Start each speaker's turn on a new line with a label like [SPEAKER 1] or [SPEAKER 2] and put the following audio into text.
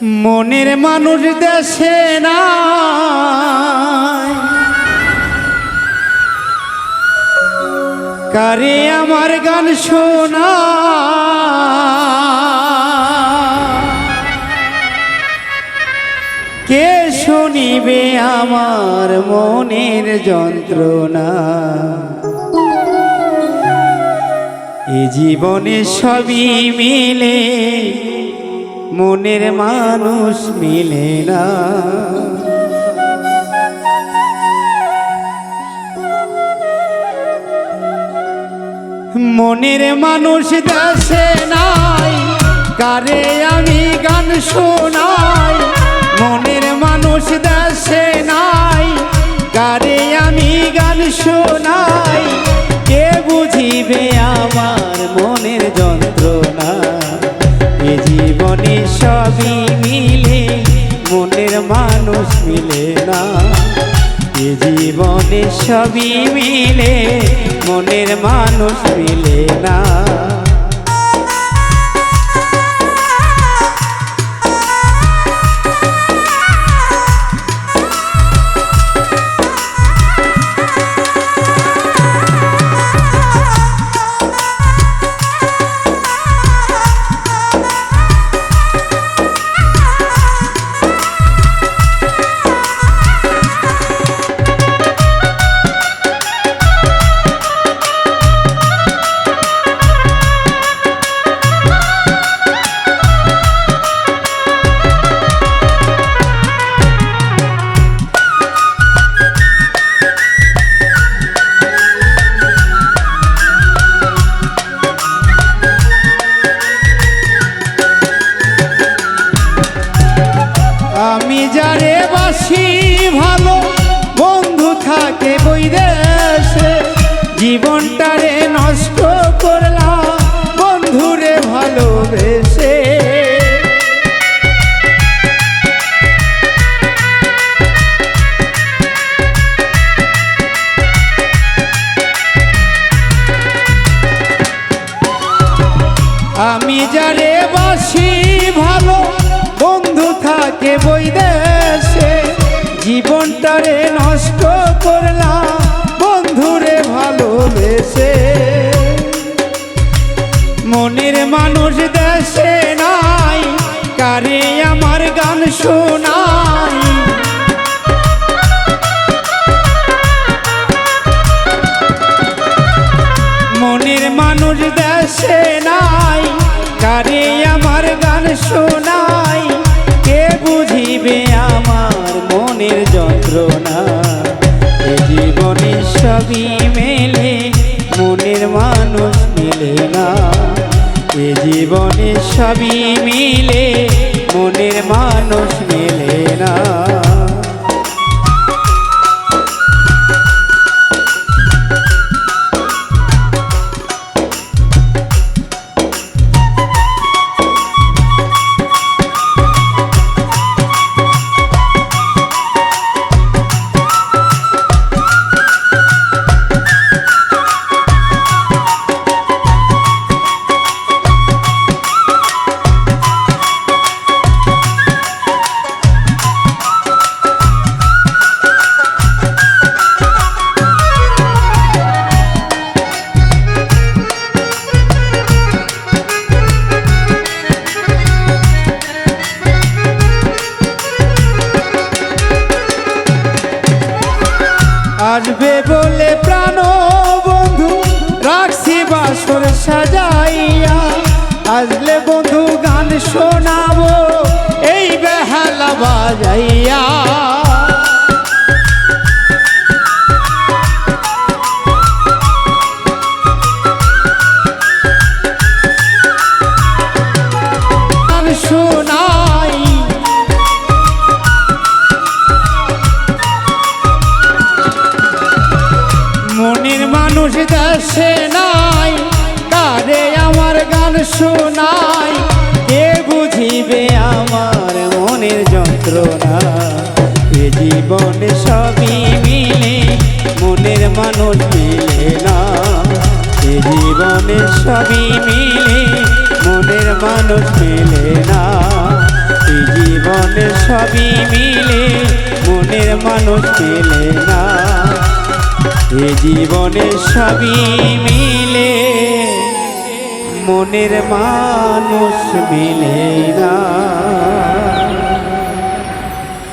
[SPEAKER 1] মনের মানুষ দেশে নাই, কারে আমার গান শোনা। কে শুনিবে আমার মনের যন্ত্রণা। এ জীবনে সবই মিলে মনের মানুষ মিলে না। মনের মানুষ দেশে নাই, কারে আমি গান শোনাই। মনের মানুষ দেশে নাই, কারে আমি গান শোনাই। কে বুঝিবে আমার মনের যন্ত্রণা। এ জীবনে সবই মিলে মনের মানুষ মিলে না। এ জীবনে সবই মিলে মনের মানুষ মিলে না। আমি যারে বাসি ভালো, বন্ধু থাকে বৈদেশে। জীবনটারে নষ্ট করলাম বন্ধুরে ভালোবেসে। আমি যারে বাসি ভালো, বন্ধু থাকে বৈদেশে। জীবনটারে নষ্ট করলাম বন্ধুরে ভালোবেসে। মনের মানুষ দেশে নাই, কারে আমার গান শোনাই। মনের মানুষ দেশে নাই, কারে আমার গান শোনাই। কে বুঝিবে আমার মনের যন্ত্রণা। এ জীবনে সবই মেলে মনের মানুষ মিলে না। এ জীবনে সবই মিলে মনের মানুষ মিলে না। আসবে বলে প্রাণ বন্ধু রাখছি বাসর সাজাইয়া। আসলে বন্ধু গান শোনাবো এই বেহালা বাজাইয়া। গান শোনাই মনের মানুষ দেশে নাই, কারে আমার গান শোনাই। কে বুঝিবে আমার মনের যন্ত্রণা। এ জীবনে সবই মিলে মনের মানুষ মিলে না। এ জীবনে সবই মিলে মনের মানুষ মিলে না। সবই মিলে মনের মানুষ মেলে না এ জীবনে সবই মিলে মনের মানুষ মেলে না।